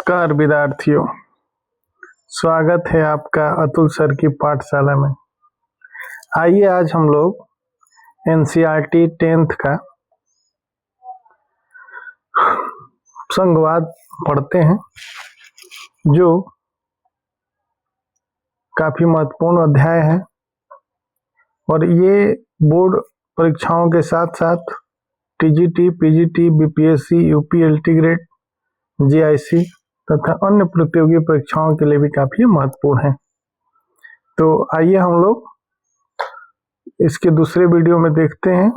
नमस्कार विद्यार्थियों, स्वागत है आपका अतुल सर की पाठशाला में। आइए आज हम लोग एनसीईआरटी 10th का संघवाद पढ़ते हैं, जो काफी महत्वपूर्ण अध्याय है और ये बोर्ड परीक्षाओं के साथ साथ TGT, PGT, BPSC, UP LT grade, GIC तथा अन्य प्रतियोगी परीक्षाओं के लिए भी काफी महत्वपूर्ण है। तो आइए हम लोग इसके दूसरे वीडियो में देखते हैं।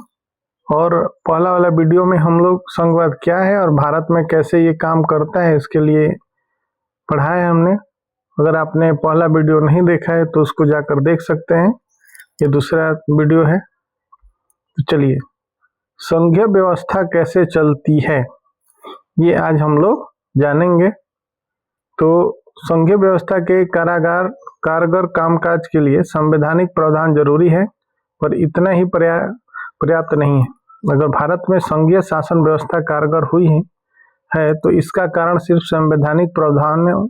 और पहला वाला वीडियो में हम लोग संघवाद क्या है और भारत में कैसे ये काम करता है इसके लिए पढ़ा है हमने। अगर आपने पहला वीडियो नहीं देखा है तो उसको जाकर देख सकते हैं, ये दूसरा वीडियो है। तो चलिए, संघीय व्यवस्था कैसे चलती है ये आज हम लोग जानेंगे। तो संघीय व्यवस्था के कारगर कामकाज के लिए संवैधानिक प्रावधान जरूरी है, पर इतना ही पर्याप्त नहीं है। अगर भारत में संघीय शासन व्यवस्था कारगर हुई है तो इसका कारण सिर्फ संवैधानिक प्रावधानों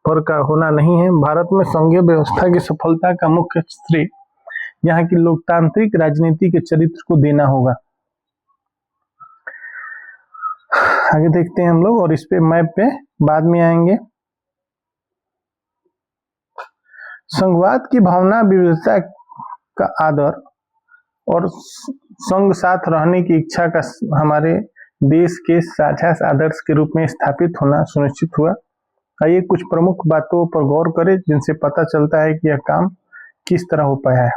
पर का होना नहीं है। भारत में संघीय व्यवस्था की सफलता का मुख्य श्रेय यहाँ की लोकतांत्रिक राजनीति के चरित्र को देना होगा। आगे देखते हैं हम लोग और इस पे मैप पे बाद में आएंगे। संघवाद की भावना विविधता का आदर और संघ साथ रहने की इच्छा का हमारे देश के साझा आदर्श के रूप में स्थापित होना सुनिश्चित हुआ। आइए कुछ प्रमुख बातों पर गौर करें जिनसे पता चलता है कि यह काम किस तरह हो पाया है।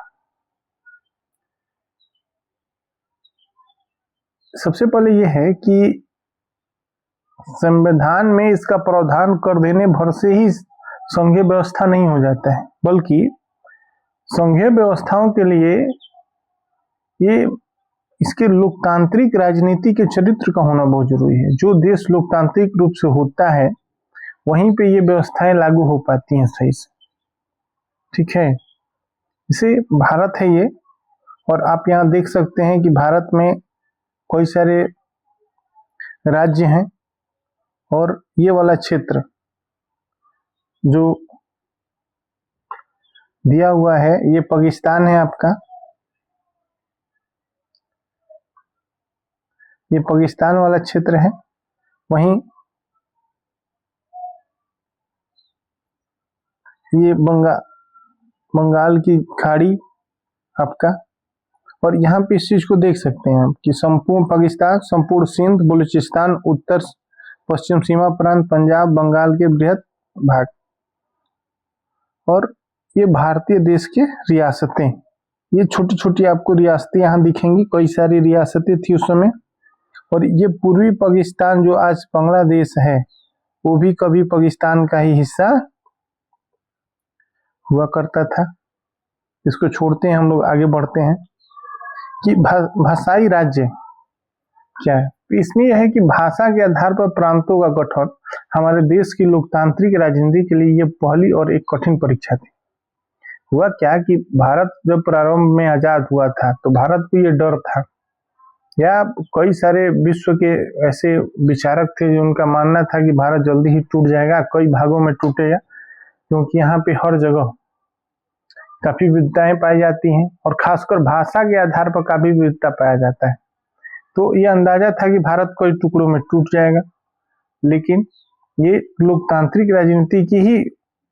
सबसे पहले यह है कि संविधान में इसका प्रावधान कर देने भर से ही संघीय व्यवस्था नहीं हो जाता है, बल्कि संघीय व्यवस्थाओं के लिए ये इसके लोकतांत्रिक राजनीति के चरित्र का होना बहुत जरूरी है। जो देश लोकतांत्रिक रूप से होता है वहीं पे ये व्यवस्थाएं लागू हो पाती हैं सही से। ठीक है, इसे भारत है ये। और आप यहाँ देख सकते हैं कि भारत में कई सारे राज्य हैं और ये वाला क्षेत्र जो दिया हुआ है ये पाकिस्तान है आपका। ये पाकिस्तान वाला क्षेत्र है। वहीं ये बंगाल की खाड़ी आपका। और यहाँ पे इस चीज को देख सकते हैं आप कि संपूर्ण पाकिस्तान, संपूर्ण सिंध, बलूचिस्तान, उत्तर पश्चिम सीमा प्रांत, पंजाब, बंगाल के बृहद भाग। और ये भारतीय देश के रियासतें, ये छोटी छोटी आपको रियासतें यहाँ दिखेंगी। कई सारी रियासतें थी उस समय। और ये पूर्वी पाकिस्तान जो आज बांग्लादेश है वो भी कभी पाकिस्तान का ही हिस्सा हुआ करता था। इसको छोड़ते हैं, हम लोग आगे बढ़ते हैं कि भाषाई राज्य क्या है। इसमें यह है कि भाषा के आधार पर प्रांतों का गठन हमारे देश की लोकतांत्रिक राजनीति के लिए ये पहली और एक कठिन परीक्षा थी। हुआ क्या कि भारत जब प्रारंभ में आजाद हुआ था तो भारत को ये डर था, या कई सारे विश्व के ऐसे विचारक थे जो उनका मानना था कि भारत जल्दी ही टूट जाएगा, कई भागों में टूटेगा, क्योंकि यहाँ पे हर जगह काफी विविधताएं पाई जाती हैं और खासकर भाषा के आधार पर काफी विविधता पाया जाता है। तो ये अंदाजा था कि भारत कई टुकड़ों में टूट जाएगा। लेकिन ये लोकतांत्रिक राजनीति की ही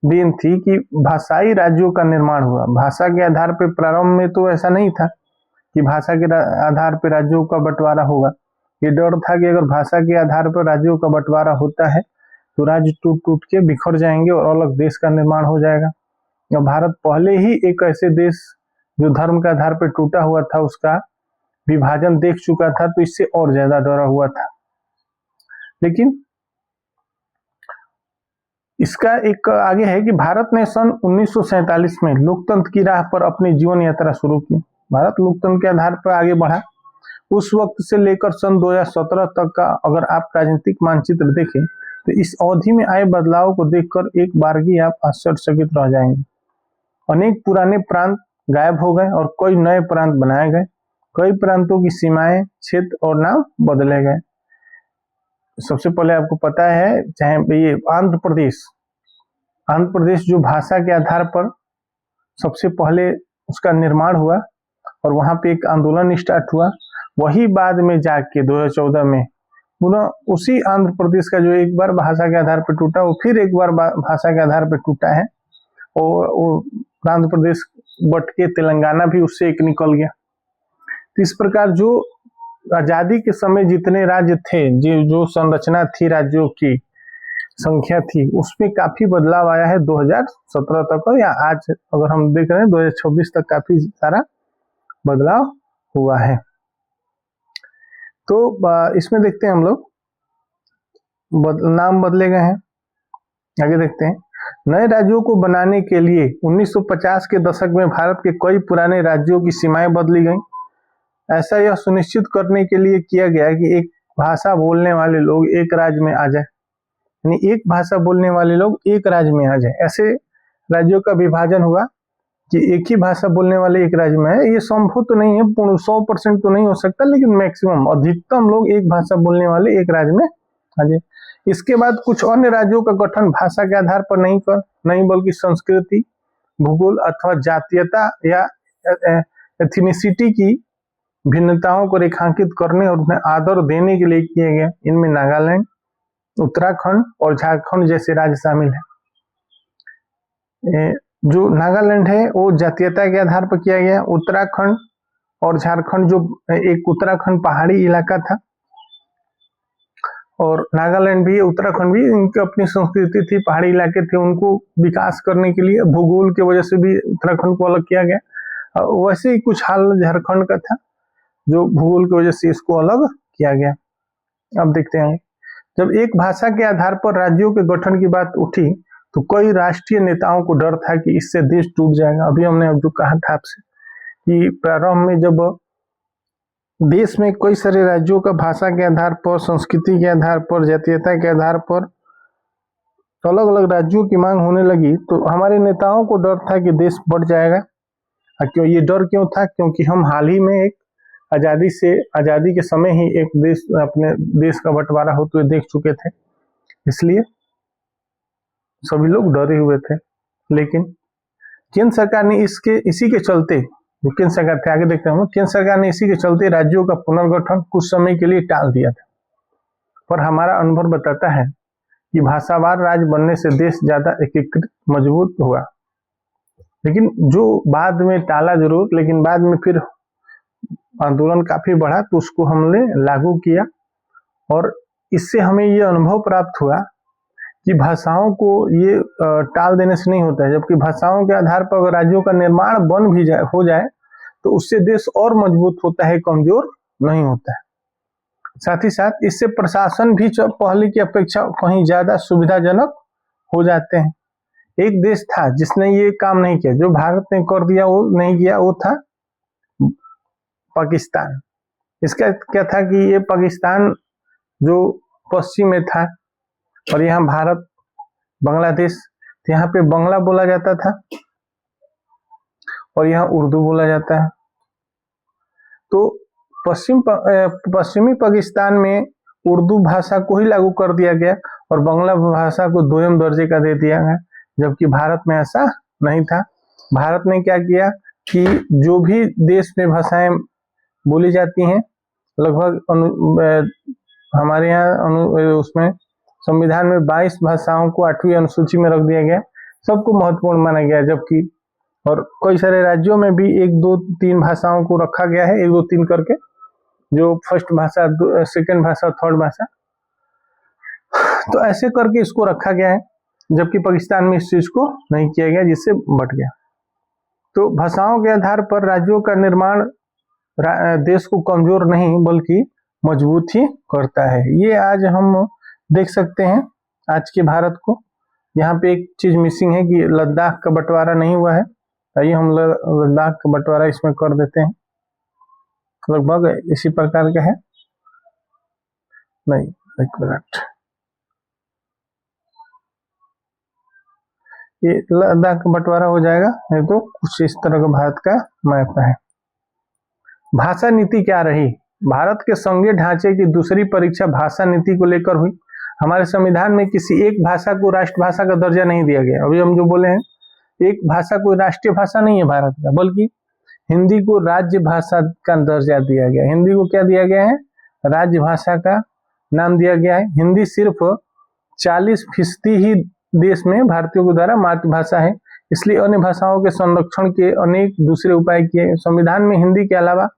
देन थी कि भाषाई राज्यों का निर्माण हुआ। भाषा के आधार पर प्रारंभ में तो ऐसा नहीं था कि भाषा के आधार पर राज्यों का बंटवारा होगा। ये डर था कि अगर भाषा के आधार पर राज्यों का बंटवारा होता है तो राज्य टूट टूट के बिखर जाएंगे और अलग देश का निर्माण हो जाएगा। और भारत पहले ही एक ऐसे देश जो धर्म के आधार पर टूटा हुआ था उसका विभाजन देख चुका था, तो इससे और ज्यादा डरा हुआ था। लेकिन इसका एक आगे है कि भारत ने सन 1947 में लोकतंत्र की राह पर अपनी जीवन यात्रा शुरू की। भारत लोकतंत्र के आधार पर आगे बढ़ा। उस वक्त से लेकर सन 2017 तक का अगर आप राजनीतिक मानचित्र देखें तो इस अवधि में आए बदलाव को देखकर एक बारगी आप आश्चर्यचकित रह जाएंगे। अनेक पुराने प्रांत गायब हो गए और कई नए प्रांत बनाए गए। कई प्रांतों की सीमाएं, क्षेत्र और नाम बदले गए। सबसे पहले आपको पता है, चाहे ये आंध्र प्रदेश जो भाषा के आधार पर सबसे पहले उसका निर्माण हुआ और वहां पे एक आंदोलन स्टार्ट हुआ, वही बाद में जाके 2014 में पुनः उसी आंध्र प्रदेश का जो एक बार भाषा के आधार पर टूटा, वो फिर एक बार भाषा के आधार पर टूटा है, और आंध्र प्रदेश बट के तेलंगाना भी उससे एक निकल गया। तो इस प्रकार जो आजादी के समय जितने राज्य थे, जो संरचना थी, राज्यों की संख्या थी, उसमें काफी बदलाव आया है 2017 तक, या आज अगर हम देख रहे हैं 2026 तक काफी सारा बदलाव हुआ है। तो इसमें देखते हैं हम लोग नाम बदले गए हैं। आगे देखते हैं, नए राज्यों को बनाने के लिए 1950 के दशक में भारत के कई पुराने राज्यों की सीमाएं बदली गईं। ऐसा यह सुनिश्चित करने के लिए किया गया कि एक भाषा बोलने वाले लोग एक राज्य में आ जाए, यानी एक भाषा बोलने वाले लोग एक राज्य में आ जाए। ऐसे राज्यों का विभाजन हुआ कि एक ही भाषा बोलने वाले एक राज्य में है। ये संभव तो नहीं है, पूर्ण 100% तो नहीं हो सकता, लेकिन मैक्सिमम अधिकतम लोग एक भाषा बोलने वाले एक राज्य में आ जाए। इसके बाद कुछ अन्य राज्यों का गठन भाषा के आधार पर नहीं बल्कि संस्कृति, भूगोल अथवा जातीयता या एथनिसिटी की भिन्नताओं को रेखांकित करने और उन्हें आदर देने के लिए किए गए। इनमें नागालैंड, उत्तराखंड और झारखंड जैसे राज्य शामिल है। जो नागालैंड है वो जातीयता के आधार पर किया गया। उत्तराखंड और झारखंड, जो एक उत्तराखंड पहाड़ी इलाका था और नागालैंड भी, उत्तराखंड भी, इनकी अपनी संस्कृति थी, पहाड़ी इलाके थे, उनको विकास करने के लिए भूगोल की वजह से भी उत्तराखंड को अलग किया गया। वैसे ही कुछ हाल झारखंड का था, जो भूगोल की वजह से इसको अलग किया गया। अब देखते हैं, जब एक भाषा के आधार पर राज्यों के गठन की बात उठी तो कई राष्ट्रीय नेताओं को डर था कि इससे देश टूट जाएगा। अभी हमने अब जो कहा था आपसे कि प्रारंभ में जब देश में कई सारे राज्यों का भाषा के आधार पर, संस्कृति के आधार पर, जातीयता के आधार पर अलग अलग राज्यों की मांग होने लगी, तो हमारे नेताओं को डर था कि देश बढ़ जाएगा। क्यों ये डर क्यों था? क्योंकि हम हाल ही में एक आजादी के समय ही एक अपने देश का बंटवारा होते हुए देख चुके थे, इसलिए सभी लोग डरे हुए थे। लेकिन केंद्र सरकार ने इसी के चलते, जो केंद्र सरकार थे, आगे देखते हैं, केंद्र सरकार ने इसी के चलते राज्यों का पुनर्गठन कुछ समय के लिए टाल दिया था। पर हमारा अनुभव बताता है कि भाषावार राज्य बनने से देश ज्यादा एकीकृत, मजबूत हुआ। लेकिन जो बाद में टाला जरूर, लेकिन बाद में फिर आंदोलन काफी बढ़ा तो उसको हमने लागू किया, और इससे हमें ये अनुभव प्राप्त हुआ कि भाषाओं को ये टाल देने से नहीं होता है। जबकि भाषाओं के आधार पर अगर राज्यों का निर्माण हो जाए तो उससे देश और मजबूत होता है, कमजोर नहीं होता है। साथ ही साथ इससे प्रशासन भी पहले की अपेक्षा कहीं ज्यादा सुविधाजनक हो जाते हैं। एक देश था जिसने ये काम नहीं किया, जो भारत ने कर दिया वो नहीं किया, वो था पाकिस्तान। इसका क्या था कि ये पाकिस्तान जो पश्चिम में था और यहाँ भारत, बांग्लादेश, तो यहाँ पे बांग्ला बोला जाता था और यहाँ उर्दू बोला जाता है। तो पश्चिमी पाकिस्तान में उर्दू भाषा को ही लागू कर दिया गया और बांग्ला भाषा को दोयम दर्जे का दे दिया गया, जबकि भारत में ऐसा नहीं था। भारत ने क्या किया कि जो भी देश में भाषाएं बोली जाती हैं, लगभग हमारे यहाँ उसमें संविधान में 22 भाषाओं को 8वीं अनुसूची में रख दिया गया, सबको महत्वपूर्ण माना गया। जबकि और कई सारे राज्यों में भी 1, 2, 3 भाषाओं को रखा गया है, 1, 2, 3 करके, जो फर्स्ट भाषा, सेकंड भाषा, थर्ड भाषा, तो ऐसे करके इसको रखा गया है। जबकि पाकिस्तान में इस चीज को नहीं किया गया, जिससे बट गया। तो भाषाओं के आधार पर राज्यों का निर्माण देश को कमजोर नहीं बल्कि मजबूत ही करता है। ये आज हम देख सकते हैं आज के भारत को। यहाँ पे एक चीज मिसिंग है कि लद्दाख का बंटवारा नहीं हुआ है। आइए हम लद्दाख का बंटवारा इसमें कर देते हैं। लगभग इसी प्रकार का है, नहीं, एक मिनट, ये लद्दाख का बंटवारा हो जाएगा। नहीं तो कुछ इस तरह का भारत का मैप है। भाषा नीति क्या रही? भारत के संघीय ढांचे की दूसरी परीक्षा भाषा नीति को लेकर हुई। हमारे संविधान में किसी एक भाषा को राष्ट्रभाषा का दर्जा नहीं दिया गया। अभी हम जो बोले हैं, एक भाषा कोई राष्ट्रीय भाषा नहीं है भारत का, बल्कि हिंदी को राज्य भाषा का दर्जा दिया गया। हिंदी को क्या दिया गया है? राज्य भाषा का नाम दिया गया है। हिंदी सिर्फ 40% ही देश में भारतीयों के द्वारा मातृभाषा है, इसलिए अन्य भाषाओं के संरक्षण के अनेक दूसरे उपाय किए। संविधान में हिंदी के अलावा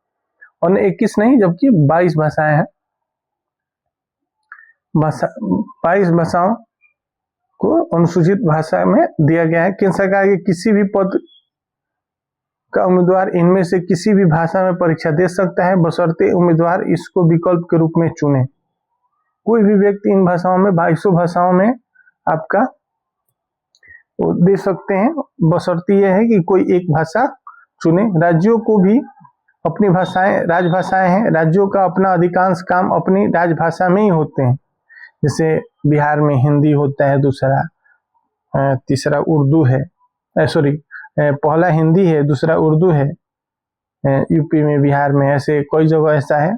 अन्य 21 नहीं जबकि 22 भाषाएं हैं। 22 भाषाओं को अनुसूचित भाषा में दिया गया है। केंद्र सरकार के किसी भी पद का उम्मीदवार इनमें से किसी भी भाषा में परीक्षा दे सकता है, बशर्ते उम्मीदवार इसको विकल्प के रूप में चुने। कोई भी व्यक्ति इन भाषाओं में 22 भाषाओं में आपका दे सकते हैं, बशर्ते यह है कि कोई एक भाषा चुने। राज्यों को भी अपनी भाषाएं राजभाषाएं हैं। राज्यों का अपना अधिकांश काम अपनी राजभाषा में ही होते हैं। जैसे बिहार में हिंदी होता है, तीसरा उर्दू है, पहला हिंदी है, दूसरा उर्दू है। यूपी में, बिहार में ऐसे कई जगह ऐसा है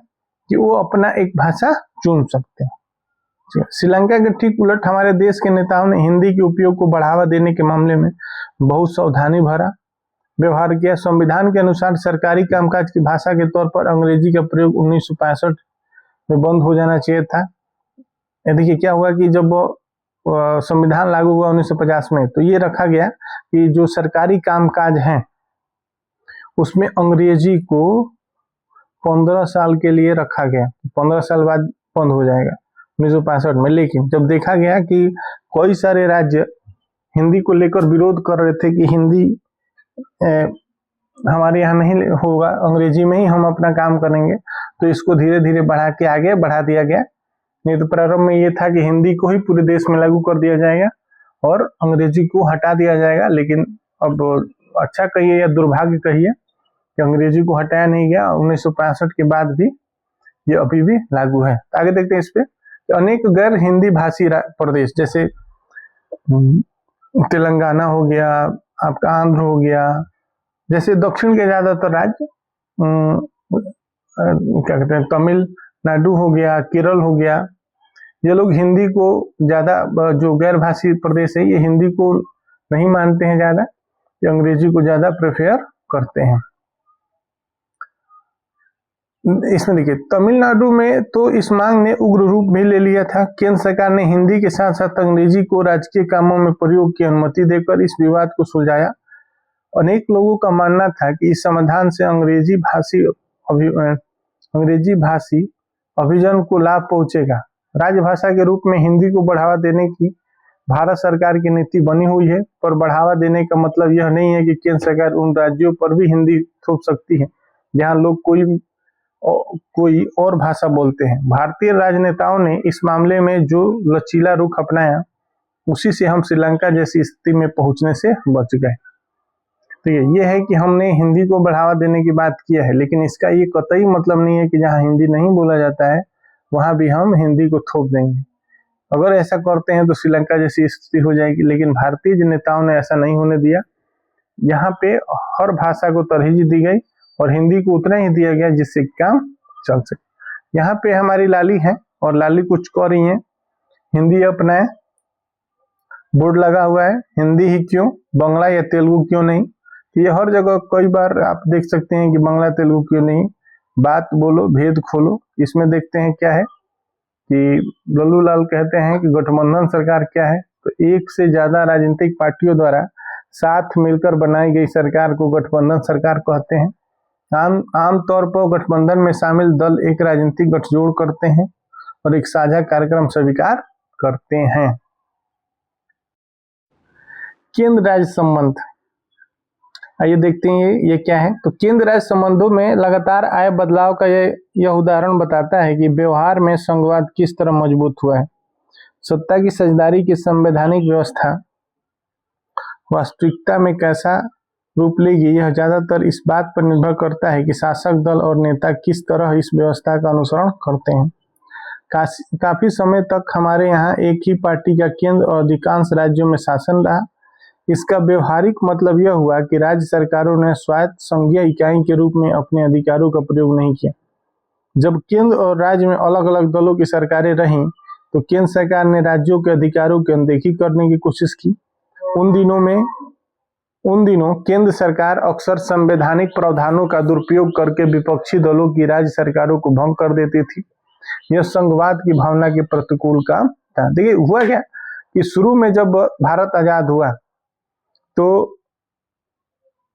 कि वो अपना एक भाषा चुन सकते हैं। श्रीलंका के ठीक उलट हमारे देश के नेताओं ने हिंदी के उपयोग को बढ़ावा देने के मामले में बहुत सावधानी भरा व्यवहार किया। संविधान के अनुसार सरकारी कामकाज की भाषा के तौर पर अंग्रेजी का प्रयोग 1965 में बंद हो जाना चाहिए था। देखिए क्या हुआ कि जब संविधान लागू हुआ 1950 में, तो ये रखा गया कि जो सरकारी कामकाज हैं उसमें अंग्रेजी को 15 साल के लिए रखा गया। 15 साल बाद बंद हो जाएगा 1965 में। लेकिन जब देखा गया कि कई सारे राज्य हिंदी को लेकर विरोध कर रहे थे कि हिंदी हमारे यहाँ नहीं होगा, अंग्रेजी में ही हम अपना काम करेंगे, तो इसको धीरे धीरे बढ़ा दिया गया। नहीं तो प्रारंभ में ये था कि हिंदी को ही पूरे देश में लागू कर दिया जाएगा और अंग्रेजी को हटा दिया जाएगा। लेकिन अब अच्छा कहिए या दुर्भाग्य कहिए कि अंग्रेजी को हटाया नहीं गया। 1965 के बाद भी ये अभी भी लागू है। आगे देखते हैं इस पे। अनेक गैर हिंदी भाषी प्रदेश जैसे तेलंगाना हो गया, आपका आंध्र हो गया, जैसे दक्षिण के ज्यादातर राज्य क्या कहते हैं, तमिलनाडु हो गया, केरल हो गया, ये लोग हिंदी को ज्यादा, जो गैर भाषी प्रदेश है ये हिंदी को नहीं मानते हैं ज्यादा, ये अंग्रेजी को ज्यादा प्रेफर करते हैं। इसमें देखिए तमिलनाडु में तो इस मांग ने उग्र रूप भी ले लिया था। केंद्र सरकार ने हिंदी के साथ साथ अंग्रेजी को राजकीय कामों में प्रयोग की अनुमति देकर इस विवाद को सुलझाया। अनेक लोगों का मानना था कि इस समाधान से अंग्रेजी भाषी अभिजन को लाभ पहुंचेगा। राजभाषा के रूप में हिंदी को बढ़ावा देने की भारत सरकार की नीति बनी हुई है, पर बढ़ावा देने का मतलब यह नहीं है कि केंद्र सरकार उन राज्यों पर भी हिंदी थोप सकती है जहां लोग कोई और भाषा बोलते हैं। भारतीय राजनेताओं ने इस मामले में जो लचीला रुख अपनाया, उसी से हम श्रीलंका जैसी स्थिति में पहुंचने से बच गए। तो ये है कि हमने हिंदी को बढ़ावा देने की बात किया है, लेकिन इसका ये कतई मतलब नहीं है कि जहाँ हिंदी नहीं बोला जाता है वहां भी हम हिंदी को थोप देंगे। अगर ऐसा करते हैं तो श्रीलंका जैसी स्थिति हो जाएगी, लेकिन भारतीय नेताओं ने ऐसा नहीं होने दिया। यहाँ पे हर भाषा को तरजीह दी गई और हिंदी को उतना ही दिया गया जिससे काम चल सके। यहाँ पे हमारी लाली है और लाली कुछ कर रही है, हिंदी अपनाए, बोर्ड लगा हुआ है, हिंदी ही क्यों, बांग्ला या तेलुगु क्यों नहीं। ये हर जगह कई बार आप देख सकते हैं कि बांग्ला तेलुगु क्यों नहीं, बात बोलो भेद खोलो। इसमें देखते हैं क्या है कि लल्लू लाल कहते हैं कि गठबंधन सरकार क्या है, तो एक से ज्यादा राजनीतिक पार्टियों द्वारा साथ मिलकर बनाई गई सरकार को गठबंधन सरकार कहते हैं। आमतौर पर गठबंधन में शामिल दल एक राजनीतिक गठजोड़ करते हैं और एक साझा कार्यक्रम स्वीकार करते हैं। केंद्र राज्य संबंध, आइए देखते हैं ये क्या है। तो केंद्र राज्य संबंधों में लगातार आए बदलाव का यह उदाहरण बताता है कि व्यवहार में संघवाद किस तरह मजबूत हुआ है। सत्ता की साझेदारी की संवैधानिक व्यवस्था वास्तविकता में कैसा रूप लेगी, यह ज्यादातर इस बात पर निर्भर करता है कि शासक दल और नेता किस तरह इस व्यवस्था का अनुसरण करते हैं। काफी समय तक हमारे यहाँ एक ही पार्टी का केंद्र और अधिकांश राज्यों में शासन रहा। इसका व्यवहारिक मतलब यह हुआ कि राज्य सरकारों ने स्वायत्त संघीय इकाई के रूप में अपने अधिकारों का प्रयोग नहीं किया। जब केंद्र और राज्य में अलग अलग दलों की सरकारें रहीं तो केंद्र सरकार ने राज्यों के अधिकारों की अनदेखी करने की कोशिश की। उन दिनों केंद्र सरकार अक्सर संवैधानिक प्रावधानों का दुरुपयोग करके विपक्षी दलों की राज्य सरकारों को भंग कर देती थी। यह संघवाद की भावना के प्रतिकूल काम था। देखिए हुआ क्या कि शुरू में जब भारत आजाद हुआ तो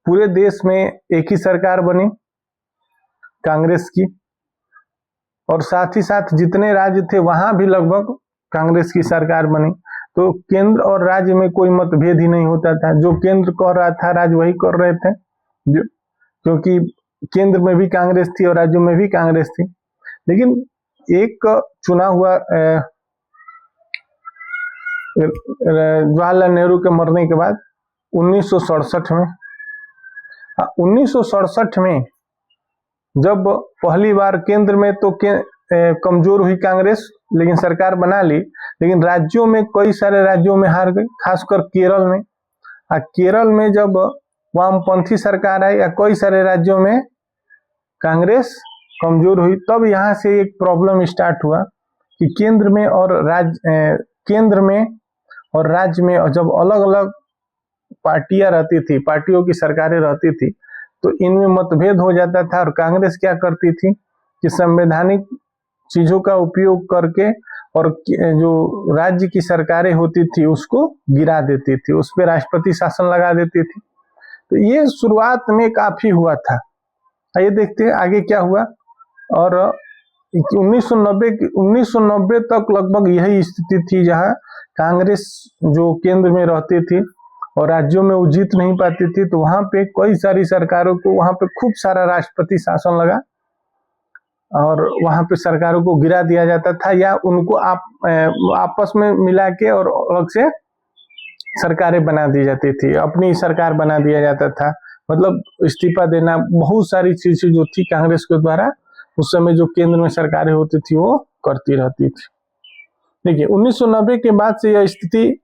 पूरे देश में एक ही सरकार बनी, कांग्रेस की, और साथ ही साथ जितने राज्य थे वहां भी लगभग कांग्रेस की सरकार बनी। तो केंद्र और राज्य में कोई मतभेद ही नहीं होता था। जो केंद्र कर रहा था राज्य वही कर रहे थे, क्योंकि केंद्र में भी कांग्रेस थी और राज्यों में भी कांग्रेस थी। लेकिन एक चुना हुआ जवाहरलाल नेहरू के मरने के बाद 1967 में जब पहली बार केंद्र में तो कमजोर हुई कांग्रेस, लेकिन सरकार बना ली, लेकिन राज्यों में कई सारे राज्यों में हार गई, खासकर केरल में। केरल में जब वामपंथी सरकार आई या कई सारे राज्यों में कांग्रेस कमजोर हुई, तब यहाँ से एक प्रॉब्लम स्टार्ट हुआ कि केंद्र में और राज्य में जब अलग अलग पार्टियां रहती थी, पार्टियों की सरकारें रहती थी, तो इनमें मतभेद हो जाता था। और कांग्रेस क्या करती थी कि संवैधानिक चीजों का उपयोग करके और जो राज्य की सरकारें होती थी उसको गिरा देती थी, उस पर राष्ट्रपति शासन लगा देती थी। तो ये शुरुआत में काफी हुआ था। आइए देखते हैं आगे क्या हुआ। और 1990 तक लगभग यही स्थिति थी, जहां कांग्रेस जो केंद्र में रहती थी और राज्यों में वो जीत नहीं पाती थी, तो वहां पे कई सारी सरकारों को वहां पे खूब सारा राष्ट्रपति शासन लगा और वहां पे सरकारों को गिरा दिया जाता था या उनको आपस में मिला के और अलग से सरकारें बना दी जाती थी, अपनी सरकार बना दिया जाता था। मतलब इस्तीफा देना, बहुत सारी चीजें जो थी कांग्रेस के द्वारा उस समय जो केंद्र में सरकारें होती थी वो करती रहती थी। देखिए 1990 के बाद से यह स्थिति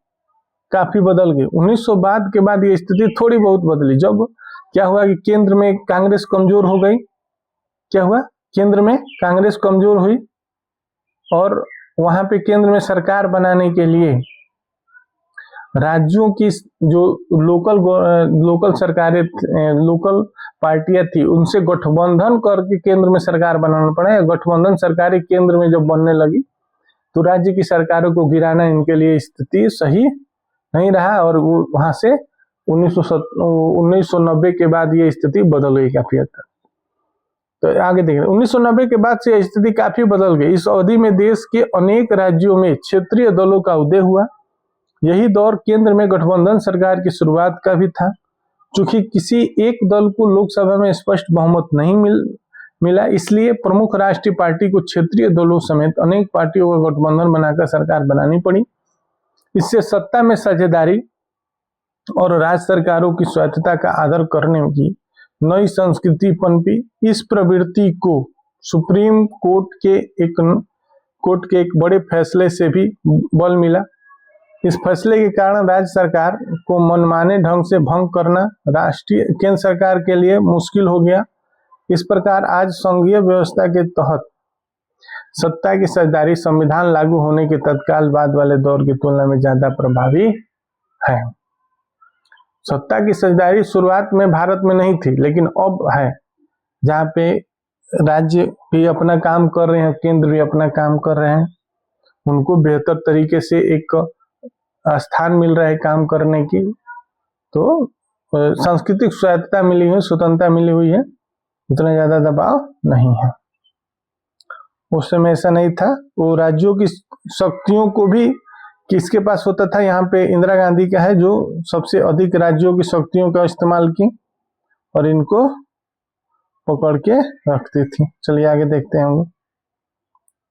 काफी बदल गई। 1900 बाद के बाद ये स्थिति थोड़ी बहुत बदली। जब क्या हुआ कि केंद्र में कांग्रेस कमजोर हो गई, क्या हुआ, केंद्र में कांग्रेस कमजोर हुई और वहां पे केंद्र में सरकार बनाने के लिए राज्यों की जो लोकल सरकारें, लोकल पार्टियां थी, उनसे गठबंधन करके केंद्र में सरकार बनाना पड़ा। गठबंधन सरकारें केंद्र में जब बनने लगी तो राज्य की सरकारों को गिराना इनके लिए स्थिति सही नहीं रहा और वो वहां से 1990 के बाद ये स्थिति बदल गई काफी हद तक। तो आगे देखें, 1990 के बाद से स्थिति काफी बदल गई। इस अवधि में देश के अनेक राज्यों में क्षेत्रीय दलों का उदय हुआ। यही दौर केंद्र में गठबंधन सरकार की शुरुआत का भी था। चूंकि किसी एक दल को लोकसभा में स्पष्ट बहुमत नहीं मिला, इसलिए प्रमुख राष्ट्रीय पार्टी को क्षेत्रीय दलों समेत अनेक पार्टियों का गठबंधन बनाकर सरकार बनानी पड़ी। इससे सत्ता में साझेदारी और राज्य सरकारों की स्वायत्तता का आदर करने की नई संस्कृति पनपी। इस प्रवृत्ति को सुप्रीम कोर्ट के एक बड़े फैसले से भी बल मिला। इस फैसले के कारण राज्य सरकार को मनमाने ढंग से भंग करना केंद्र सरकार के लिए मुश्किल हो गया। इस प्रकार आज संघीय व्यवस्था के तहत सत्ता की साझेदारी संविधान लागू होने के तत्काल बाद वाले दौर की तुलना में ज्यादा प्रभावी है। सत्ता की साझेदारी शुरुआत में भारत में नहीं थी, लेकिन अब है, जहाँ पे राज्य भी अपना काम कर रहे हैं, केंद्र भी अपना काम कर रहे हैं, उनको बेहतर तरीके से एक स्थान मिल रहा है काम करने की। तो सांस्कृतिक स्वायत्तता मिली हुई, स्वतंत्रता मिली हुई है, उतना ज्यादा दबाव नहीं है। उस समय ऐसा नहीं था। वो राज्यों की शक्तियों को भी किसके पास होता था, यहाँ पे इंदिरा गांधी का है जो सबसे अधिक राज्यों की शक्तियों का इस्तेमाल की और इनको पकड़ के रखती थी। चलिए आगे देखते हैं हम।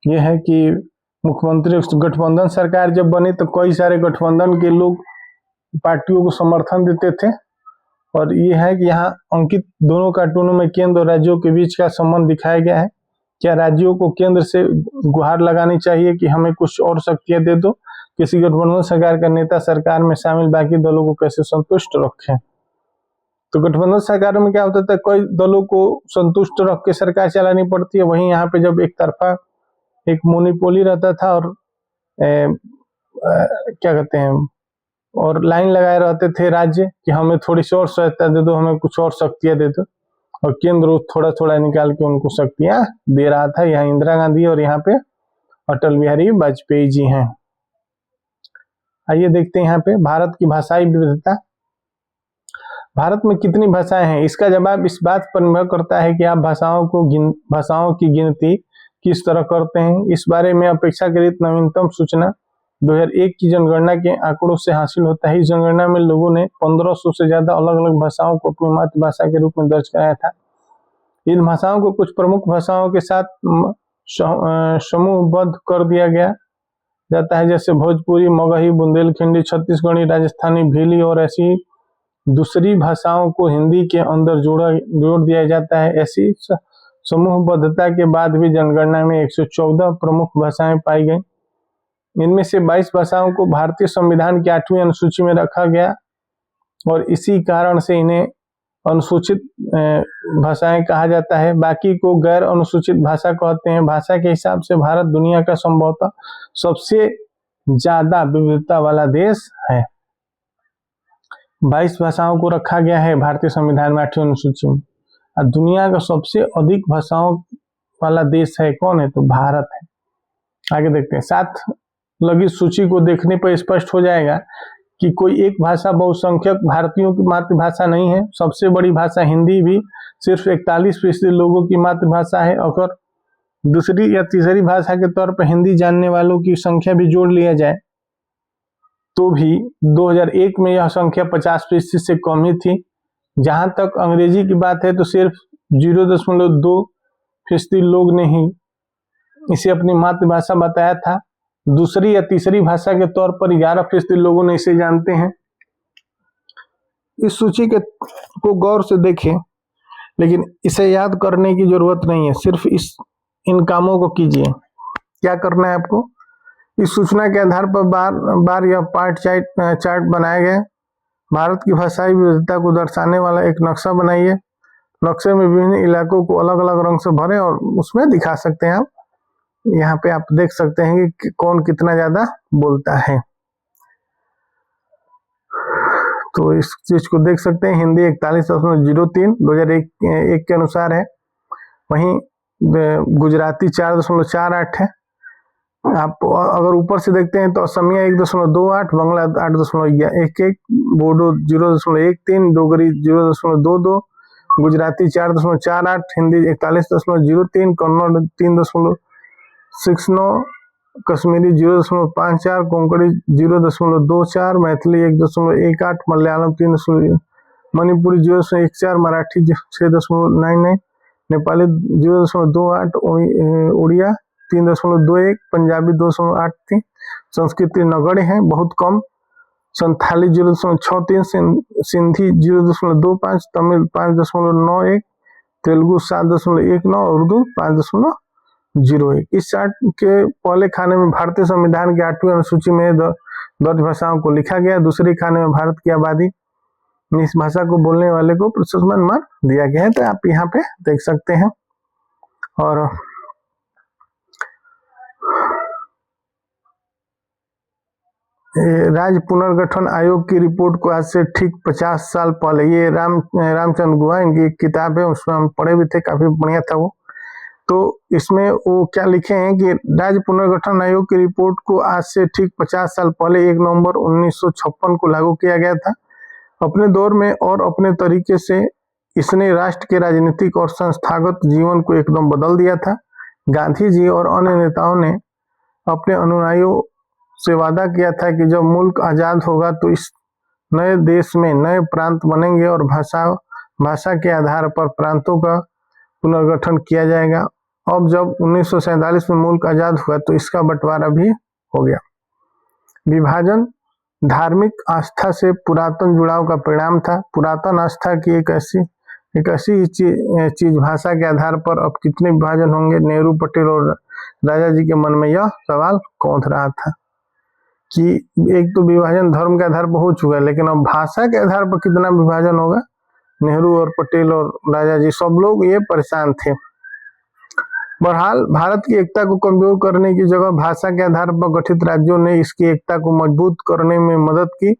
ये है कि मुख्यमंत्री गठबंधन सरकार जब बनी तो कई सारे गठबंधन के लोग पार्टियों को समर्थन देते थे। और ये है कि यहाँ अंकित दोनों कार्टूनों में केंद्र और राज्यों के बीच का संबंध दिखाया गया है। क्या राज्यों को केंद्र से गुहार लगानी चाहिए कि हमें कुछ और शक्तियां दे दो? किसी गठबंधन सरकार का नेता सरकार में शामिल बाकी दलों को कैसे संतुष्ट रखें? तो गठबंधन सरकारों में क्या होता था, कई दलों को संतुष्ट रख के सरकार चलानी पड़ती है। वहीं यहाँ पे जब एक तरफा एक मोनोपोली रहता था और क्या कहते हैं, और लाइन लगाए रहते थे राज्य कि हमें थोड़ी सी और सहायता दे दो, हमें कुछ और शक्तियां दे दो, और केंद्र थोड़ा थोड़ा निकाल के उनको शक्तियां दे रहा था। यहाँ इंदिरा गांधी और यहाँ पे अटल बिहारी वाजपेयी जी हैं। आइए देखते हैं यहाँ पे भारत की भाषाई विविधता। भारत में कितनी भाषाएं हैं? इसका जवाब इस बात पर निर्भर करता है कि आप भाषाओं की गिनती किस तरह करते हैं। इस बारे में अपेक्षाकृत नवीनतम सूचना 2001 की जनगणना के आंकड़ों से हासिल होता है। इस जनगणना में लोगों ने 1500 से ज्यादा अलग अलग भाषाओं को अपनी मातृभाषा के रूप में दर्ज कराया था। इन भाषाओं को कुछ प्रमुख भाषाओं के साथ समूहबद्ध कर दिया गया जाता है, जैसे भोजपुरी, मगही, बुंदेलखंडी, छत्तीसगढ़ी, राजस्थानी, भीली, और ऐसी दूसरी भाषाओं को हिंदी के अंदर जोड़ दिया जाता है। ऐसी समूहबद्धता के बाद भी जनगणना में 114 प्रमुख भाषाएं पाई गई। इनमें से 22 भाषाओं को भारतीय संविधान की 8वीं अनुसूची में रखा गया और इसी कारण से इन्हें अनुसूचित भाषाएं कहा जाता है। बाकी को गैर अनुसूचित भाषा कहते हैं। भाषा के हिसाब से भारत दुनिया का संभवतः सबसे ज्यादा विविधता वाला देश है। 22 भाषाओं को रखा गया है भारतीय संविधान में 8वीं अनुसूची में। और दुनिया का सबसे अधिक भाषाओं वाला देश है कौन है? तो भारत है। आगे देखते हैं। साथ लगी सूची को देखने पर स्पष्ट हो जाएगा कि कोई एक भाषा बहुसंख्यक भारतीयों की मातृभाषा नहीं है। सबसे बड़ी भाषा हिंदी भी सिर्फ 41% लोगों की मातृभाषा है। अगर दूसरी या तीसरी भाषा के तौर पर हिंदी जानने वालों की संख्या भी जोड़ लिया जाए तो भी 2001 में यह संख्या 50% से कम ही थी। जहां तक अंग्रेजी की बात है तो सिर्फ 0.2% लोग ने ही इसे अपनी मातृभाषा बताया था। दूसरी या तीसरी भाषा के तौर पर 11% लोगों ने इसे जानते हैं। इस सूची को गौर से देखें, लेकिन इसे याद करने की जरूरत नहीं है। सिर्फ इन कामों को कीजिए। क्या करना है आपको? इस सूचना के आधार पर बार बार यह चार्ट बनाया गया। भारत की भाषाई विविधता को दर्शाने वाला एक नक्शा बनाइए। नक्शे में विभिन्न इलाकों को अलग अलग रंग से भरें और उसमें दिखा सकते हैं आप। यहाँ पे आप देख सकते हैं कि कौन कितना ज्यादा बोलता है। तो इस चीज को देख सकते हैं। हिंदी 41.03 2001 के अनुसार है। वहीं गुजराती 4.48 है। आप अगर ऊपर से देखते हैं तो असमिया 1.28, बांग्ला 8.11, बोडो 0.13, डोगरी 0.22, गुजराती 4.48, हिंदी 41.03, कन्नड़ 3.69, कश्मीरी 0.54, कोंकणी 0.24, मैथिली 1.18, मलयालम 3, मणिपुरी 0.14, मराठी 6.99, नेपाली 0.28, उड़िया 3.21, पंजाबी 2.83, संस्कृति नगण्य है, बहुत कम। संथाली 0.63, सिंधी 0.25, तमिल 5.91, तेलुगु 7.19, उर्दू 5.01। इस चार्ट के पहले खाने में भारतीय संविधान की 8वीं अनुसूची में दर्ज भाषाओं को लिखा गया। दूसरे खाने में भारत की आबादी इस भाषा को बोलने वाले को प्रतिशत मान दिया गया है। तो आप यहाँ पे देख सकते हैं। और राज्य पुनर्गठन आयोग की रिपोर्ट को आज से ठीक 50 साल पहले, ये रामचंद्र गुहा इनकी एक किताब है, उसमें हम पढ़े भी थे, काफी बढ़िया था वो। तो इसमें वो क्या लिखे हैं कि राज्य पुनर्गठन आयोग की रिपोर्ट को आज से ठीक 50 साल पहले 1 नवंबर 1956 को लागू किया गया था। अपने दौर में और अपने तरीके से इसने राष्ट्र के राजनीतिक और संस्थागत जीवन को एकदम बदल दिया था। गांधी जी और अन्य नेताओं ने अपने अनुयायियों से वादा किया था कि जब मुल्क आजाद होगा तो इस नए देश में नए प्रांत बनेंगे और भाषा के आधार पर प्रांतों का पुनर्गठन किया जाएगा। अब जब 1947 में मुल्क आजाद हुआ तो इसका बंटवारा भी हो गया। विभाजन धार्मिक आस्था से पुरातन जुड़ाव का परिणाम था। पुरातन आस्था की एक ऐसी चीज भाषा के आधार पर अब कितने विभाजन होंगे? नेहरू, पटेल और राजा जी के मन में यह सवाल कौंध रहा था कि एक तो विभाजन धर्म के आधार पर हो चुका है, लेकिन अब भाषा के आधार पर कितना विभाजन होगा नेहरू और पटेल और राजा जी सब लोग ये परेशान थे। बहरहाल भारत की एकता को कमजोर करने की जगह भाषा के आधार पर गठित राज्यों ने इसकी एकता को मजबूत करने में मदद की।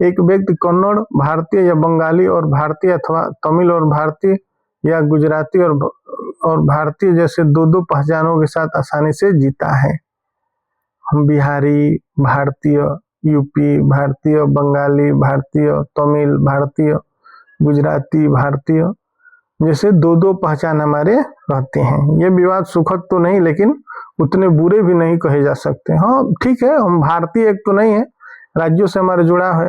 एक व्यक्ति कन्नड़ भारतीय या बंगाली और भारतीय अथवा तमिल और भारतीय या गुजराती और भारतीय जैसे दो दो पहचानों के साथ आसानी से जीता है। हम बिहारी भारतीय, यूपी भारतीय, बंगाली भारतीय, तमिल भारतीय, गुजराती भारतीय जैसे दो दो पहचान हमारे रहते हैं। ये विवाद सुखद तो नहीं लेकिन उतने बुरे भी नहीं कहे जा सकते। हाँ ठीक है, हम भारतीय एक तो नहीं है, राज्यों से हमारा जुड़ाव है,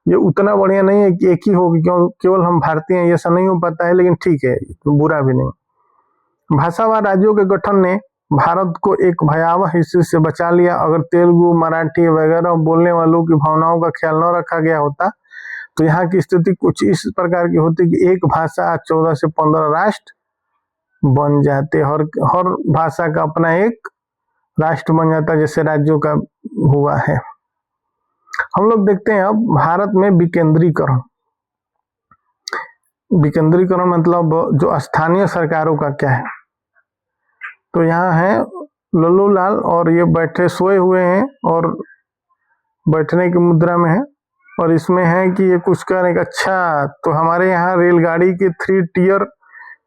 ये उतना बढ़िया नहीं है कि एक ही हो क्यों केवल हम भारतीय हैं, ऐसा नहीं हो पाता है, लेकिन ठीक है, तो बुरा भी नहीं। भाषावार राज्यों के गठन ने भारत को एक भयावह स्थिति से बचा लिया। अगर तेलुगु, मराठी वगैरह बोलने वालों की भावनाओं का ख्याल न रखा गया होता तो यहाँ की स्थिति कुछ इस प्रकार की होती कि एक भाषा 14 से 15 राष्ट्र बन जाते, हर भाषा का अपना एक राष्ट्र बन जाता जैसे राज्यों का हुआ है। हम लोग देखते हैं अब भारत में विकेंद्रीकरण। विकेंद्रीकरण मतलब जो स्थानीय सरकारों का क्या है, तो यहाँ है लल्लू लाल और ये बैठे सोए हुए हैं और बैठने की मुद्रा में है, और इसमें है कि ये कुछ करें। अच्छा, तो हमारे यहाँ रेलगाड़ी की 3 टियर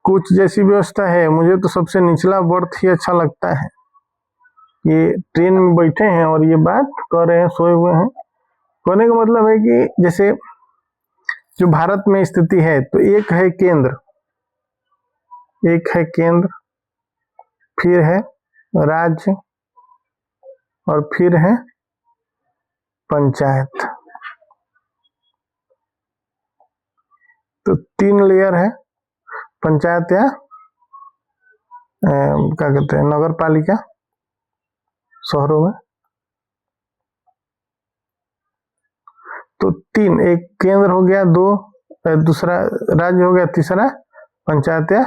कोच जैसी व्यवस्था है। मुझे तो सबसे निचला बर्थ ही अच्छा लगता है। ये ट्रेन में बैठे हैं और ये बात कर रहे हैं, सोए हुए हैं। कहने का मतलब है कि जैसे जो भारत में स्थिति है, तो एक है केंद्र, फिर है राज्य और फिर है पंचायत। तो 3 लेयर है, पंचायत या क्या कहते हैं नगर पालिका शहरों में। तो 3, एक केंद्र हो गया, 2 दूसरा राज्य हो गया, तीसरा पंचायत या,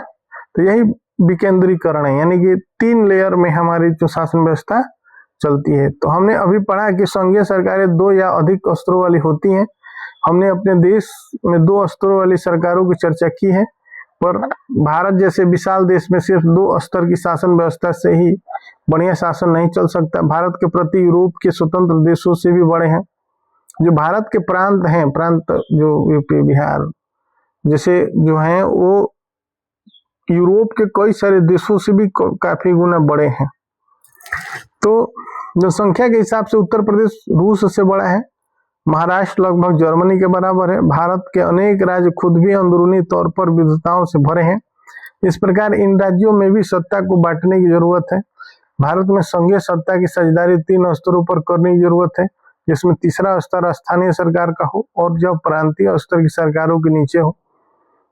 तो यही विकेंद्रीकरण है, यानी कि 3 लेयर में हमारी जो शासन व्यवस्था चलती है। तो हमने अभी पढ़ा कि संघीय सरकारें 2 या अधिक स्तरों वाली होती हैं। हमने अपने देश में 2 स्तरों वाली सरकारों की चर्चा की है, पर भारत जैसे विशाल देश में सिर्फ 2 स्तर की शासन व्यवस्था से ही बढ़िया शासन नहीं चल सकता। भारत के प्रति यूरोप के स्वतंत्र देशों से भी बड़े हैं। जो भारत के प्रांत हैं, प्रांत जो यूपी बिहार जैसे जो हैं, वो यूरोप के कई सारे देशों से भी काफी गुना बड़े हैं। तो जनसंख्या के हिसाब से उत्तर प्रदेश रूस से बड़ा है, महाराष्ट्र लगभग जर्मनी के बराबर है। भारत के अनेक राज्य खुद भी अंदरूनी तौर पर विविधताओं से भरे हैं। इस प्रकार इन राज्यों में भी सत्ता को बांटने की जरूरत है। भारत में संघीय सत्ता की साझेदारी 3 स्तरों पर करने की जरूरत है, जिसमें तीसरा स्तर स्थानीय सरकार का हो और जब प्रांतीय स्तर की सरकारों के नीचे हो।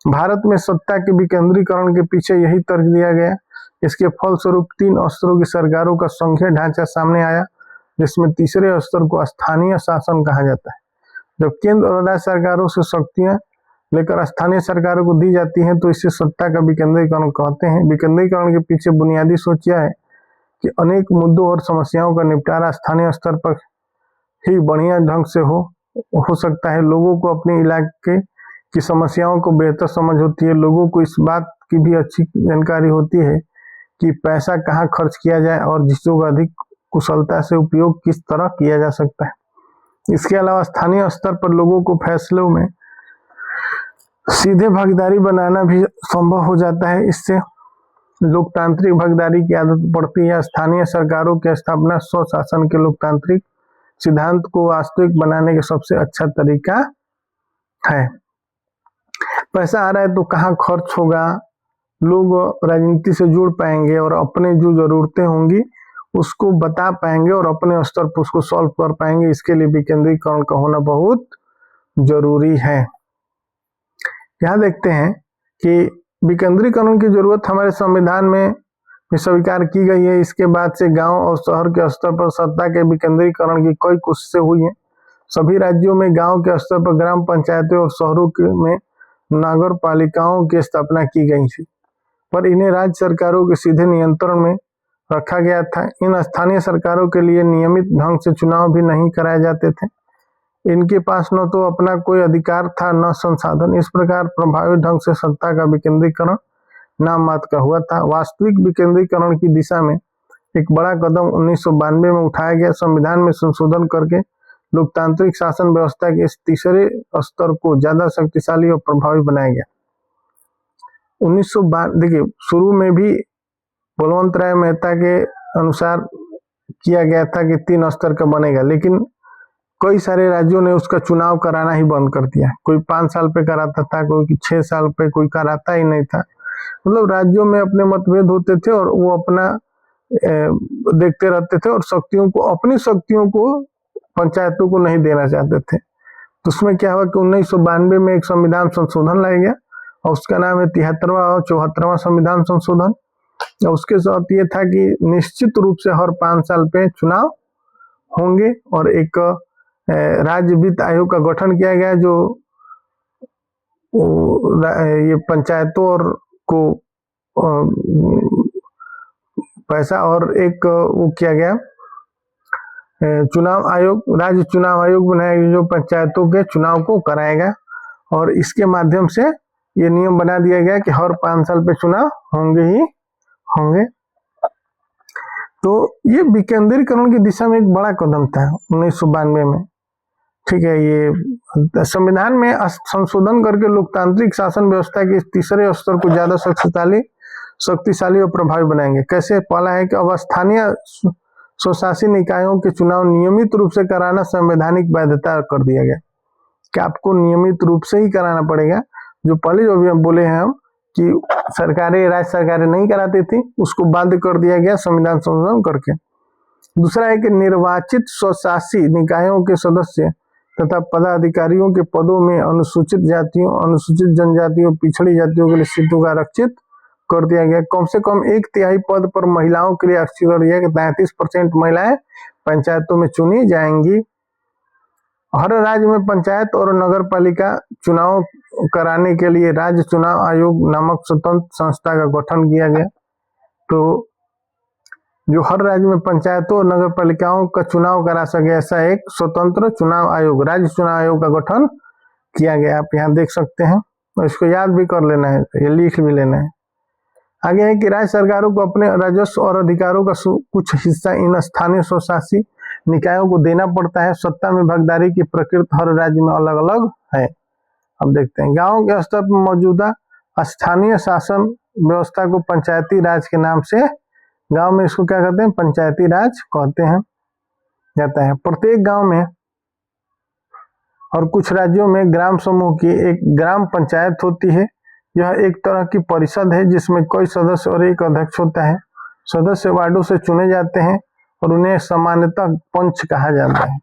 भारत में सत्ता के विकेंद्रीकरण के पीछे यही तर्क दिया गया। इसके फलस्वरूप 3 स्तरों की सरकारों का संघीय ढांचा सामने आया, जिसमें तीसरे स्तर को स्थानीय शासन कहा जाता है। जब केंद्र और राज्य सरकारों से शक्तियां लेकर स्थानीय सरकारों को दी जाती हैं, तो इसे सत्ता का विकेंद्रीकरण कहते हैं। विकेंद्रीकरण के पीछे बुनियादी सोच यह है कि अनेक मुद्दों और समस्याओं का निपटारा स्थानीय स्तर पर ही बढ़िया ढंग से हो सकता है। लोगों को अपने इलाके की समस्याओं को बेहतर समझ होती है। लोगों को इस बात की भी अच्छी जानकारी होती है कि पैसा कहाँ खर्च किया जाए और जिसको अधिक कुशलता से उपयोग किस तरह किया जा सकता है। इसके अलावा स्थानीय स्तर पर लोगों को फैसलों में सीधे भागीदारी बनाना भी संभव हो जाता है। इससे लोकतांत्रिक भागीदारी की आदत पड़ती है। स्थानीय सरकारों की स्थापना स्वशासन के लोकतांत्रिक सिद्धांत को वास्तविक बनाने का सबसे अच्छा तरीका है। पैसा आ रहा है तो कहाँ खर्च होगा, लोग राजनीति से जुड़ पाएंगे और अपने जो जरूरतें होंगी उसको बता पाएंगे और अपने स्तर पर उसको सॉल्व कर पाएंगे। इसके लिए विकेंद्रीकरण का होना बहुत जरूरी है। यहाँ देखते हैं कि विकेंद्रीकरण की जरूरत हमारे संविधान में स्वीकार की गई है। इसके बाद से गांव और शहर के स्तर पर सत्ता के विकेंद्रीकरण की कई कोशिशें हुई हैं। सभी राज्यों में गांव के स्तर पर ग्राम पंचायतें और शहरों में नगर पालिकाओं की स्थापना की गई थी, पर इन्हें राज्य सरकारों के सीधे नियंत्रण में रखा गया था। इन स्थानीय सरकारों के लिए नियमित ढंग से चुनाव भी नहीं कराए जाते थे। इनके पास न तो अपना कोई अधिकार था न संसाधन। इस प्रकार प्रभावी ढंग से सत्ता का विकेंद्रीकरण नाम मात्र का हुआ था। वास्तविक विकेंद्रीकरण की दिशा में एक बड़ा कदम 1992 में उठाया गया। संविधान में संशोधन करके लोकतांत्रिक शासन व्यवस्था के इस तीसरे स्तर को ज्यादा शक्तिशाली और प्रभावी बनाया गया। 1992 देखिए, शुरू में भी बलवंत राय मेहता के अनुसार किया गया था कि 3 स्तर का बनेगा, लेकिन कई सारे राज्यों ने उसका चुनाव कराना ही बंद कर दिया। कोई 5 साल पे कराता था, कोई 6 साल पे, कोई कराता ही नहीं था। मतलब राज्यों में अपने मतभेद होते थे और वो अपना देखते रहते थे और शक्तियों को, अपनी शक्तियों को पंचायतों को नहीं देना चाहते थे। तो उसमें क्या हुआ कि 1992 में एक संविधान संशोधन लाया गया और उसका नाम है 73वां और 74वां संविधान संशोधन। और उसके साथ ये था कि निश्चित रूप से हर 5 साल पे चुनाव होंगे और एक राज्य वित्त आयोग का गठन किया गया जो ये पंचायतों और को पैसा, और एक वो किया गया चुनाव आयोग, राज्य चुनाव आयोग बनाया गया जो पंचायतों के चुनाव को कराएगा। और इसके माध्यम से ये नियम बना दिया गया कि हर 5 साल पे चुनाव होंगे ही होंगे। तो ये विकेंद्रीकरण की दिशा में एक बड़ा कदम था 1992 में। ठीक है, ये संविधान में संशोधन करके लोकतांत्रिक शासन व्यवस्था के तीसरे स्तर को ज्यादा शक्तिशाली और प्रभावी बनाएंगे। कैसे? पहला है कि अब स्थानीय स्वशासी निकायों के चुनाव नियमित रूप से कराना संवैधानिक वैधता कर दिया गया कि आपको नियमित रूप से ही कराना पड़ेगा। जो पहले जो भी बोले हैं हम कि सरकारें, राज्य सरकारें नहीं कराती थी, उसको बाध्य कर दिया गया संविधान संशोधन करके। दूसरा है कि निर्वाचित स्वशासी निकायों के सदस्य तथा पदाधिकारियों के पदों में अनुसूचित जातियों, अनुसूचित जनजातियों, पिछड़ी जातियों के लिए सीटों का आरक्षित कर दिया गया। कम से कम 1/3 पद पर महिलाओं के लिए आरक्षित कर दिया गया। 33% महिलाएं पंचायतों में चुनी जाएंगी। हर राज्य में पंचायत और नगर पालिका चुनाव कराने के लिए राज्य चुनाव आयोग नामक स्वतंत्र संस्था का गठन किया गया। तो जो हर राज्य में पंचायतों और नगर पालिकाओं का चुनाव करा सके ऐसा एक स्वतंत्र चुनाव आयोग, राज्य चुनाव आयोग का गठन किया गया। आप यहाँ देख सकते हैं और इसको याद भी कर लेना है, ये लिख भी लेना है। आगे है कि राज्य सरकारों को अपने राजस्व और अधिकारों का कुछ हिस्सा इन स्थानीय स्वशासी निकायों को देना पड़ता है। सत्ता में भागीदारी की प्रकृति हर राज्य में अलग अलग है। अब देखते हैं, गांव के स्तर पर मौजूदा स्थानीय शासन व्यवस्था को पंचायती राज के नाम से, गांव में इसको क्या कहते हैं? पंचायती राज कहते हैं जाता है। प्रत्येक गांव में और कुछ राज्यों में ग्राम समूह की एक ग्राम पंचायत होती है। यह एक तरह की परिषद है जिसमें कई सदस्य और एक अध्यक्ष होता है। सदस्य वार्डों से चुने जाते हैं और उन्हें सामान्यतः पंच कहा जाता है।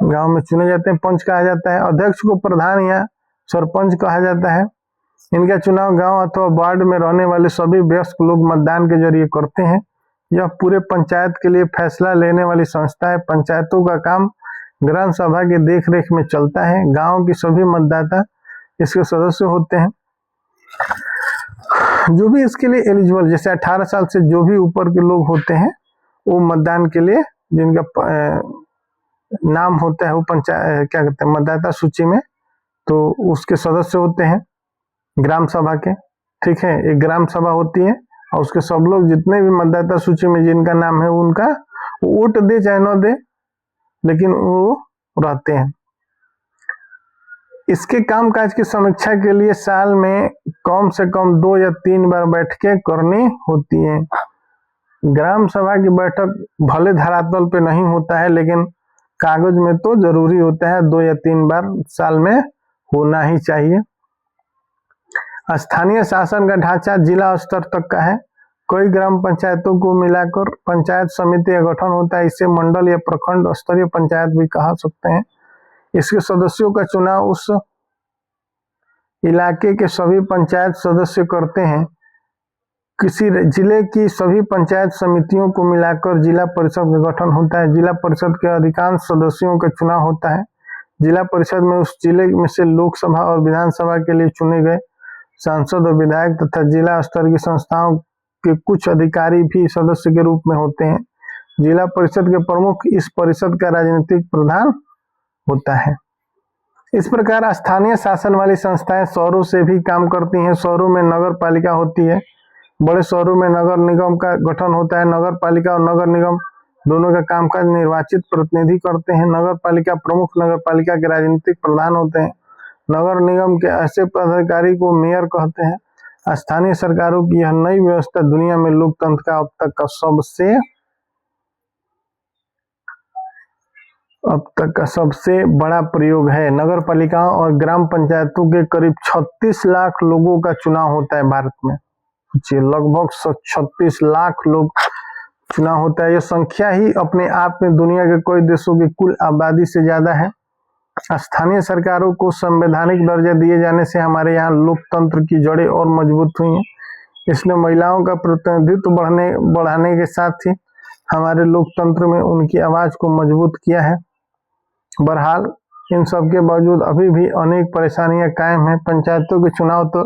गांव में चुने जाते हैं, पंच कहा जाता है। अध्यक्ष को प्रधान या सरपंच कहा जाता है। इनका चुनाव गांव अथवा वार्ड में रहने वाले सभी वयस्क लोग मतदान के जरिए करते हैं। यह पूरे पंचायत के लिए फैसला लेने वाली संस्था है। पंचायतों का काम ग्राम सभा की देखरेख में चलता है। गांव के सभी मतदाता इसके सदस्य होते हैं। जो भी इसके लिए एलिजिबल, जैसे 18 साल से जो भी ऊपर के लोग होते हैं वो मतदान के लिए, जिनका नाम होता है वो पंचायत क्या कहते हैं मतदाता सूची में, तो उसके सदस्य होते हैं ग्राम सभा के। ठीक है, एक ग्राम सभा होती है और उसके सब लोग जितने भी मतदाता सूची में जिनका नाम है उनका वोट दे चाहे न दे, लेकिन वो रहते हैं। इसके कामकाज की समीक्षा के लिए साल में कम से कम 2 या 3 बार बैठकें करनी होती हैं। ग्राम सभा की बैठक भले धरातल पे नहीं होता है, लेकिन कागज में तो जरूरी होता है। 2 या 3 बार साल में होना ही चाहिए। स्थानीय शासन का ढांचा जिला स्तर तक का है। कई ग्राम पंचायतों को मिलाकर पंचायत समिति का गठन होता है। इसे मंडल या प्रखंड स्तरीय पंचायत भी कहा सकते हैं। इसके सदस्यों का चुनाव उस इलाके के सभी पंचायत सदस्य करते हैं। किसी जिले की सभी पंचायत समितियों को मिलाकर जिला परिषद का गठन होता है। जिला परिषद के अधिकांश सदस्यों का चुनाव होता है। जिला परिषद में उस जिले में से लोकसभा और विधानसभा के लिए चुने गए सांसद और विधायक तथा जिला स्तर की संस्थाओं के कुछ अधिकारी भी सदस्य के रूप में होते हैं। जिला परिषद के प्रमुख इस परिषद का राजनीतिक प्रधान होता है। इस प्रकार स्थानीय शासन वाली संस्थाएं शहरों से भी काम करती हैं। शहरों में नगर पालिका होती है, बड़े शहरों में नगर निगम का गठन होता है। नगर पालिका और नगर निगम दोनों का कामकाज निर्वाचित प्रतिनिधि करते हैं। नगर पालिका प्रमुख नगर पालिका के राजनीतिक प्रधान होते हैं। नगर निगम के ऐसे पदाधिकारी को मेयर कहते हैं। स्थानीय सरकारों की यह नई व्यवस्था दुनिया में लोकतंत्र का अब तक का सबसे बड़ा प्रयोग है। नगर पालिकाओं और ग्राम पंचायतों के करीब 36 लाख लोगों का चुनाव होता है भारत में। लगभग 36 लाख लोग चुनाव होता है। यह संख्या ही अपने आप में दुनिया के कई देशों की कुल आबादी से ज्यादा है। स्थानीय सरकारों को संवैधानिक दर्जा दिए जाने से हमारे यहाँ लोकतंत्र की जड़ें और मजबूत हुई हैं। इसने महिलाओं का प्रतिनिधित्व बढ़ाने के साथ ही हमारे लोकतंत्र में उनकी आवाज को मजबूत किया है। बहरहाल इन सब के बावजूद अभी भी अनेक परेशानियां कायम हैं। पंचायतों के चुनाव तो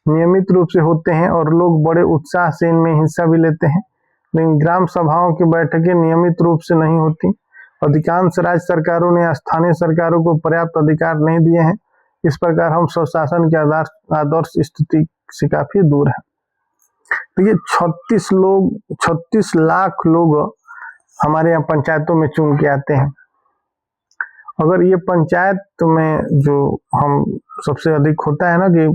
नियमित रूप से होते हैं और लोग बड़े उत्साह से इनमें हिस्सा भी लेते हैं, लेकिन ग्राम सभाओं की बैठकें नियमित रूप से नहीं होती। अधिकांश राज्य सरकारों ने स्थानीय सरकारों को पर्याप्त अधिकार नहीं दिए हैं। इस प्रकार हम स्वशासन की आदर्श स्थिति से काफी दूर है। तो ये 36 लाख लोग हमारे यहाँ पंचायतों में चुन के आते हैं। अगर ये पंचायत में जो हम सबसे अधिक होता है ना कि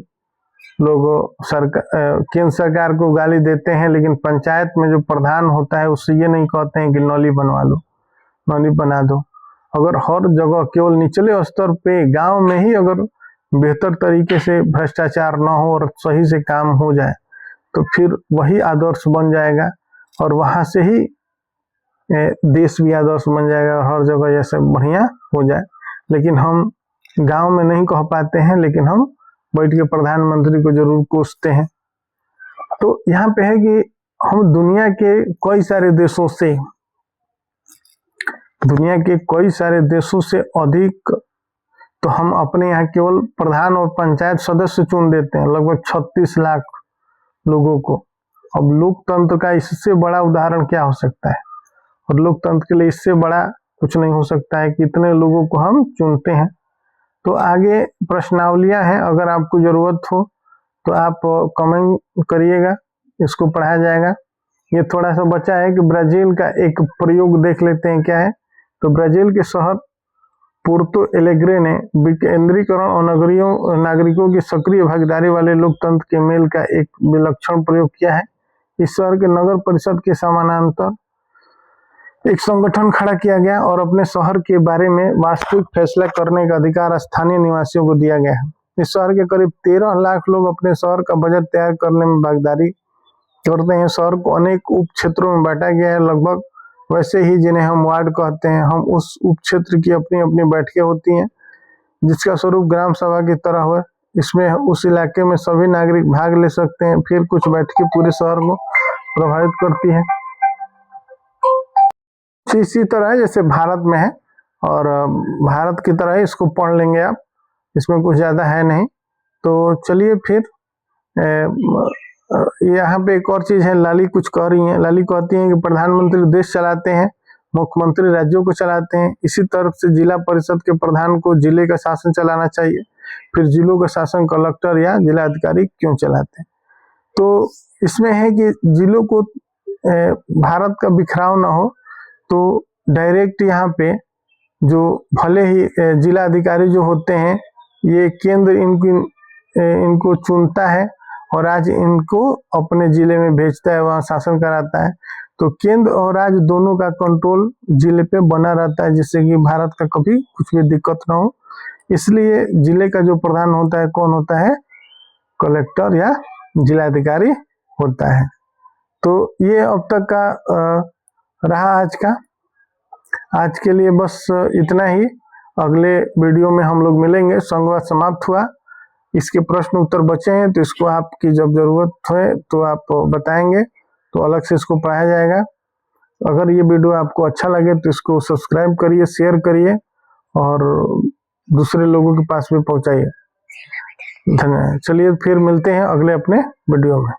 लोग केंद्र सरकार को गाली देते हैं, लेकिन पंचायत में जो प्रधान होता है उससे ये नहीं कहते हैं कि नली बनवा लो, नली बना दो। अगर हर जगह केवल निचले स्तर पे गांव में ही अगर बेहतर तरीके से भ्रष्टाचार न हो और सही से काम हो जाए तो फिर वही आदर्श बन जाएगा और वहां से ही देश भी आदर्श बन जाएगा और हर जगह ये सब बढ़िया हो जाए। लेकिन हम गांव में नहीं कह पाते हैं, लेकिन हम बैठ के प्रधानमंत्री को जरूर कोसते हैं। तो यहाँ पे है कि हम दुनिया के कई सारे देशों से अधिक तो हम अपने यहाँ केवल प्रधान और पंचायत सदस्य चुन देते हैं, लगभग 36 लाख लोगों को। अब लोकतंत्र का इससे बड़ा उदाहरण क्या हो सकता है, और लोकतंत्र के लिए इससे बड़ा कुछ नहीं हो सकता है कि इतने लोगों को हम चुनते हैं। तो आगे प्रश्नावलियां हैं, अगर आपको जरूरत हो तो आप कमेंट करिएगा, इसको पढ़ाया जाएगा। ये थोड़ा सा बचा है कि ब्राजील का एक प्रयोग देख लेते हैं क्या है। तो ब्राजील के शहर पोर्तो एलेग्रे ने विकेंद्रीकरण और नागरिकों की सक्रिय भागीदारी वाले लोकतंत्र के मेल का एक विलक्षण प्रयोग किया है। इस शहर के नगर परिषद के समानांतर एक संगठन खड़ा किया गया और अपने शहर के बारे में वास्तविक फैसला करने का अधिकार स्थानीय निवासियों को दिया गया है। इस शहर के करीब 13 लाख लोग अपने शहर का बजट तैयार करने में भागीदारी करते हैं। शहर को अनेक उप क्षेत्रों में बांटा गया है, लगभग वैसे ही जिन्हें हम वार्ड कहते हैं। हम उस उप क्षेत्र की अपनी अपनी बैठकें होती हैं, जिसका स्वरूप ग्राम सभा की तरह हो। इसमें उस इलाके में सभी नागरिक भाग ले सकते हैं। फिर कुछ बैठकें पूरे शहर को प्रभावित करती है। इसी तरह जैसे भारत में है, और भारत की तरह इसको पढ़ लेंगे आप, इसमें कुछ ज्यादा है नहीं। तो चलिए फिर यहाँ पे एक और चीज है, लाली कुछ कह रही है। लाली कहती है कि प्रधानमंत्री देश चलाते हैं, मुख्यमंत्री राज्यों को चलाते हैं। इसी तरह से जिला परिषद के प्रधान को जिले का शासन चलाना चाहिए। फिर जिलों का शासन कलेक्टर या जिला अधिकारी क्यों चलाते हैं। तो इसमें है कि जिलों को भारत का बिखराव ना हो, तो डायरेक्ट यहाँ पे जो भले ही जिला अधिकारी जो होते हैं, ये केंद्र इनको चुनता है और आज इनको अपने जिले में भेजता है, वहाँ शासन कराता है। तो केंद्र और राज्य दोनों का कंट्रोल जिले पे बना रहता है, जिससे कि भारत का कभी कुछ भी दिक्कत ना हो। इसलिए जिले का जो प्रधान होता है कौन होता है, कलेक्टर या जिलाधिकारी होता है। तो ये अब तक का रहा आज के लिए बस इतना ही। अगले वीडियो में हम लोग मिलेंगे। संवाद समाप्त हुआ। इसके प्रश्न उत्तर बचे हैं तो इसको आपकी जब जरूरत है तो आप बताएंगे, तो अलग से इसको पढ़ाया जाएगा। अगर ये वीडियो आपको अच्छा लगे तो इसको सब्सक्राइब करिए, शेयर करिए और दूसरे लोगों के पास भी पहुंचाइए। धन्यवाद। चलिए फिर मिलते हैं अगले अपने वीडियो में।